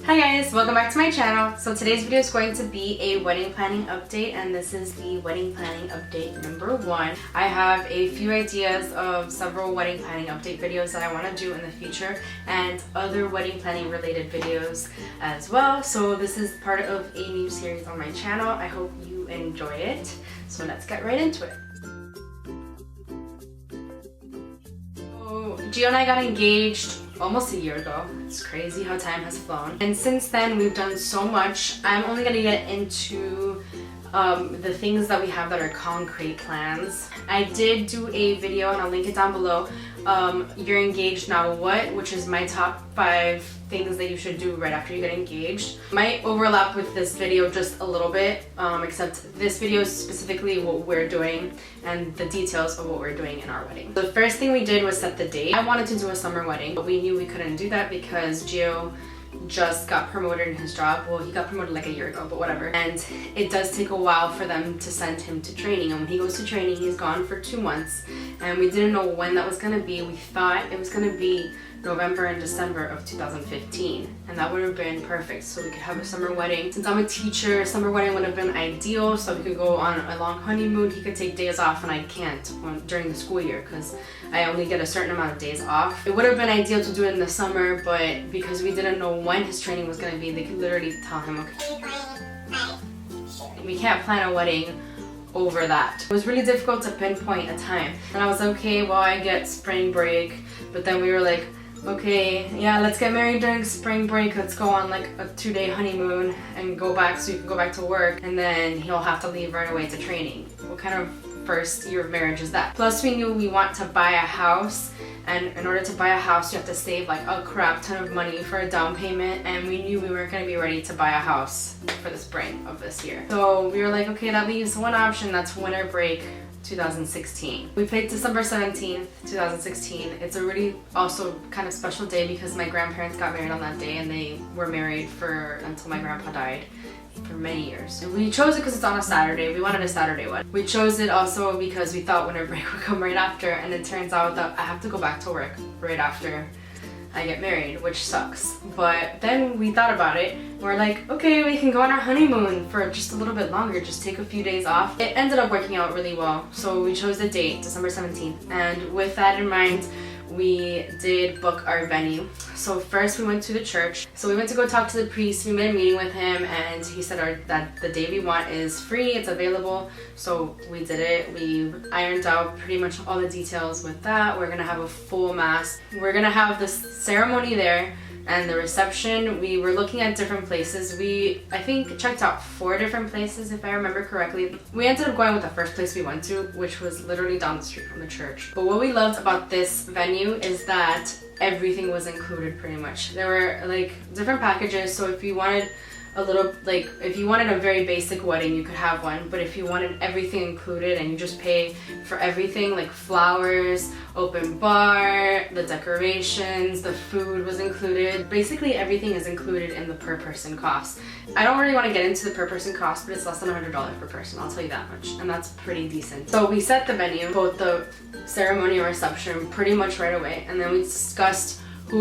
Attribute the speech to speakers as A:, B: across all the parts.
A: Hi guys, welcome back to my channel. So today's video is going to be a wedding planning update, and this is the wedding planning update number 1. I have a few ideas of several wedding planning update videos that I want to do in the future and other wedding planning related videos as well. So this is part of a new series on my channel. I hope you enjoy it. So let's get right into it. So Gio and I got engaged almost a year ago. It's crazy how time has flown. And since then, we've done so much. I'm only gonna get into the things that we have that are concrete plans. I did do a video, and I'll link it down below. You're engaged now what? Which is my top 5 things that you should do right after you get engaged. Might overlap with this video just a little bit, except this video is specifically what we're doing and the details of what we're doing in our wedding. The first thing we did was set the date. I wanted to do a summer wedding, but we knew we couldn't do that because Gio just got promoted in his job. Well, he got promoted like a year ago, but whatever. And it does take a while for them to send him to training. And when he goes to training, he's gone for 2 months. And we didn't know when that was gonna be. We thought it was gonna be November and December of 2015, and that would have been perfect so we could have a summer wedding. Since I'm a teacher, summer wedding would have been ideal so we could go on a long honeymoon. He could take days off and I can't during the school year because I only get a certain amount of days off. It would have been ideal to do it in the summer, but because we didn't know when his training was going to be, they could literally tell him, okay, we can't plan a wedding over that. It was really difficult to pinpoint a time. And I was like, okay, well, I get spring break, but then we were like, okay, yeah, let's get married during spring break. Let's go on like a 2-day honeymoon and go back so you can go back to work, and then he'll have to leave right away to training. What kind of first year of marriage is that? Plus, we knew we want to buy a house, and in order to buy a house, you have to save like a crap ton of money for a down payment, and we knew we weren't going to be ready to buy a house for the spring of this year. So we were like, okay, that leaves one option. That's winter break 2016. We picked December 17th, 2016. It's a really also kind of special day because my grandparents got married on that day, and they were married until my grandpa died for many years. And we chose it because it's on a Saturday. We wanted a Saturday wedding. We chose it also because we thought winter break would come right after, and it turns out that I have to go back to work right after I get married, which sucks. But then we thought about it. We're like, okay, we can go on our honeymoon for just a little bit longer, just take a few days off. It ended up working out really well. So we chose the date, December 17th. And with that in mind, we did book our venue. So first we went to the church. So we went to go talk to the priest. We made a meeting with him, and he said that the day we want is free, it's available. So we did it. We ironed out pretty much all the details with that. We're gonna have a full mass. We're gonna have the ceremony there and the reception. We were looking at different places. I think checked out 4 different places if I remember correctly. We ended up going with the first place we went to, which was literally down the street from the church. But what we loved about this venue is that everything was included pretty much. There were like different packages, so if you wanted if you wanted a very basic wedding, you could have one, but if you wanted everything included and you just pay for everything, like flowers, open bar, the decorations, the food was included. Basically everything is included in the per person cost. I don't really want to get into the per person cost, but it's less than $100 per person, I'll tell you that much, and that's pretty decent. So we set the venue, both the ceremony and reception, pretty much right away, and then we discussed who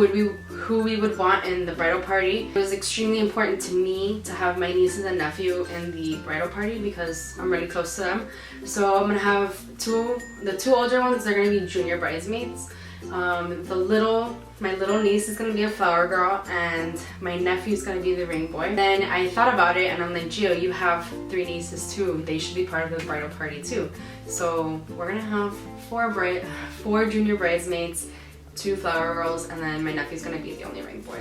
A: we would want in the bridal party. It was extremely important to me to have my nieces and nephew in the bridal party because I'm really close to them. So I'm gonna have the two older ones, they're gonna be junior bridesmaids. My little niece is gonna be a flower girl, and my nephew's gonna be the ring boy. Then I thought about it, and I'm like, Gio, you have 3 nieces too. They should be part of the bridal party too. So we're gonna have 4 junior bridesmaids, 2 flower girls, and then my nephew's gonna be the only ring boy.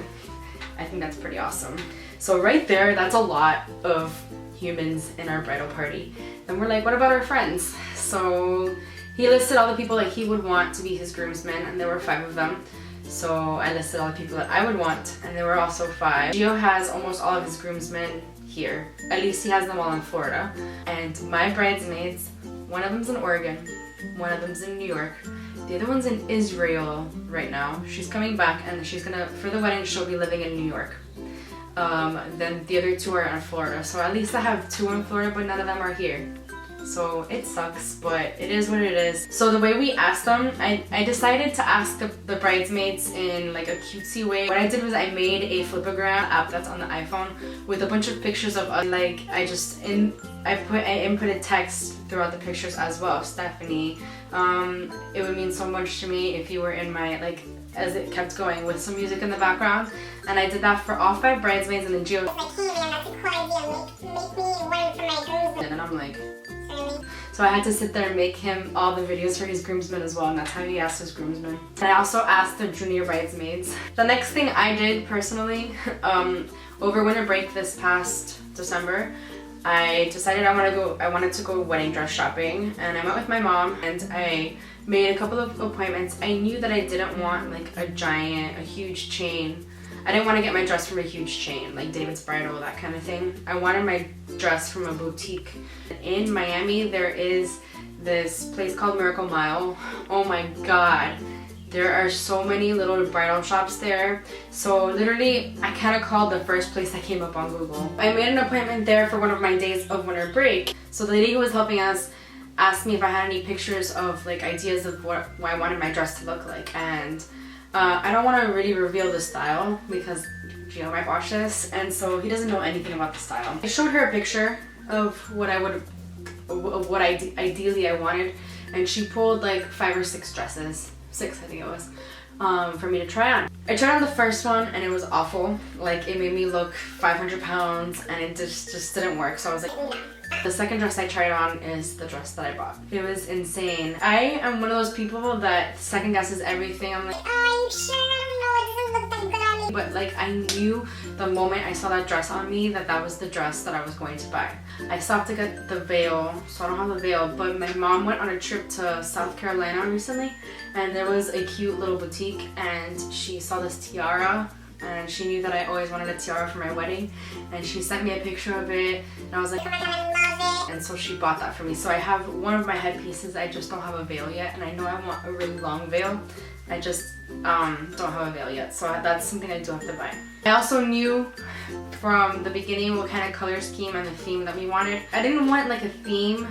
A: I think that's pretty awesome. So right there, that's a lot of humans in our bridal party. And we're like, what about our friends? So he listed all the people that he would want to be his groomsmen, and there were 5 of them. So I listed all the people that I would want, and there were also 5. Gio has almost all of his groomsmen here. At least he has them all in Florida. And my bridesmaids, one of them's in Oregon, one of them's in New York. The other one's in Israel right now. She's coming back, and for the wedding, she'll be living in New York. Then the other 2 are in Florida. So at least I have 2 in Florida, but none of them are here. so it sucks, but it is what it is. So the way we asked them, I decided to ask the bridesmaids in like a cutesy way. What I did was I made a flipagram app that's on the iPhone with a bunch of pictures of us. Like I inputted text throughout the pictures as well. Stephanie, it would mean so much to me if you were in my, like, as it kept going with some music in the background. And I did that for all 5 bridesmaids, and then Gio, and then I'm like, so I had to sit there and make him all the videos for his groomsmen as well, and that's how he asked his groomsmen. And I also asked the junior bridesmaids. The next thing I did personally, over winter break this past December, I decided I wanted to go wedding dress shopping, and I went with my mom and I made a couple of appointments. I knew that I didn't want like a huge chain. I didn't want to get my dress from a huge chain, like David's Bridal, that kind of thing. I wanted my dress from a boutique. In Miami, there is this place called Miracle Mile. Oh my God. There are so many little bridal shops there. So literally, I kind of called the first place that came up on Google. I made an appointment there for one of my days of winter break. So the lady who was helping us asked me if I had any pictures of like ideas of what I wanted my dress to look like. And I don't want to really reveal the style because Gio might watch this, and so he doesn't know anything about the style. I showed her a picture of what ideally I wanted, and she pulled like 5 or 6 dresses. 6, I think it was, for me to try on. I tried on the first one and it was awful. Like it made me look 500 pounds and it just didn't work. So I was like, the second dress I tried on is the dress that I bought. It was insane. I am one of those people that second guesses everything. I'm like, oh, are you sure? No, it doesn't look that good on me. But like I knew the moment I saw that dress on me that was the dress that I was going to buy. I stopped to get the veil, so I don't have the veil, but my mom went on a trip to South Carolina recently, and there was a cute little boutique, and she saw this tiara, and she knew that I always wanted a tiara for my wedding, and she sent me a picture of it, and I was like, oh my God, I love it. And so she bought that for me. So I have one of my headpieces, I just don't have a veil yet, and I know I want a really long veil. I just don't have a veil yet, so that's something I do have to buy. I also knew from the beginning what kind of color scheme and the theme that we wanted. I didn't want like a theme,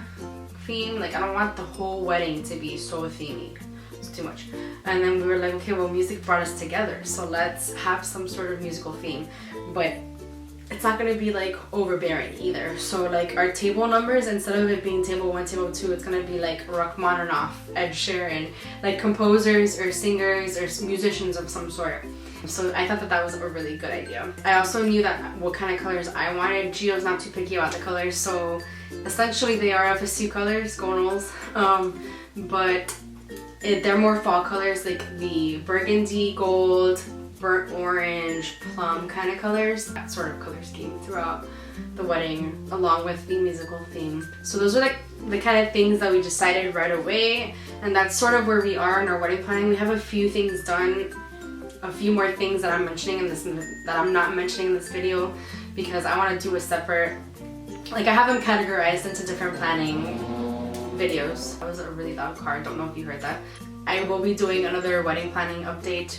A: like I don't want the whole wedding to be so themey. It's too much. And then we were like, okay, well, music brought us together, so let's have some sort of musical theme. But it's not gonna be like overbearing either. So like our table numbers, instead of it being table 1, table 2, it's gonna be like Rachmaninoff, Ed Sheeran, like composers or singers or musicians of some sort. So I thought that was a really good idea. I also knew that what kind of colors I wanted. Gio's not too picky about the colors, so essentially they are FSU colors, gonals, but they're more fall colors, like the burgundy, gold, burnt orange, plum kind of colors. That sort of color scheme throughout the wedding, along with the musical theme. So those are like the kind of things that we decided right away, and that's sort of where we are in our wedding planning. We have a few things done, a few more things that I'm mentioning in this, that I'm not mentioning in this video, because I want to do a separate, like I have them categorized into different planning videos. That was a really loud car, I don't know if you heard that. I will be doing another wedding planning update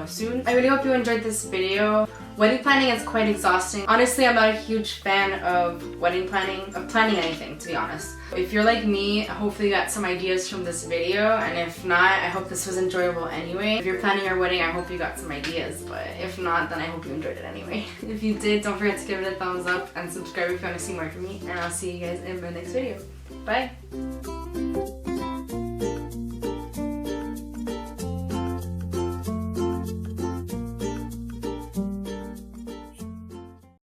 A: soon. I really hope you enjoyed this video. Wedding planning is quite exhausting. Honestly, I'm not a huge fan of wedding planning, of planning anything, to be honest. If you're like me, hopefully you got some ideas from this video, and if not, I hope this was enjoyable anyway. If you're planning your wedding, I hope you got some ideas, but if not, then I hope you enjoyed it anyway. If you did, don't forget to give it a thumbs up and subscribe if you want to see more from me, and I'll see you guys in my next video. Bye!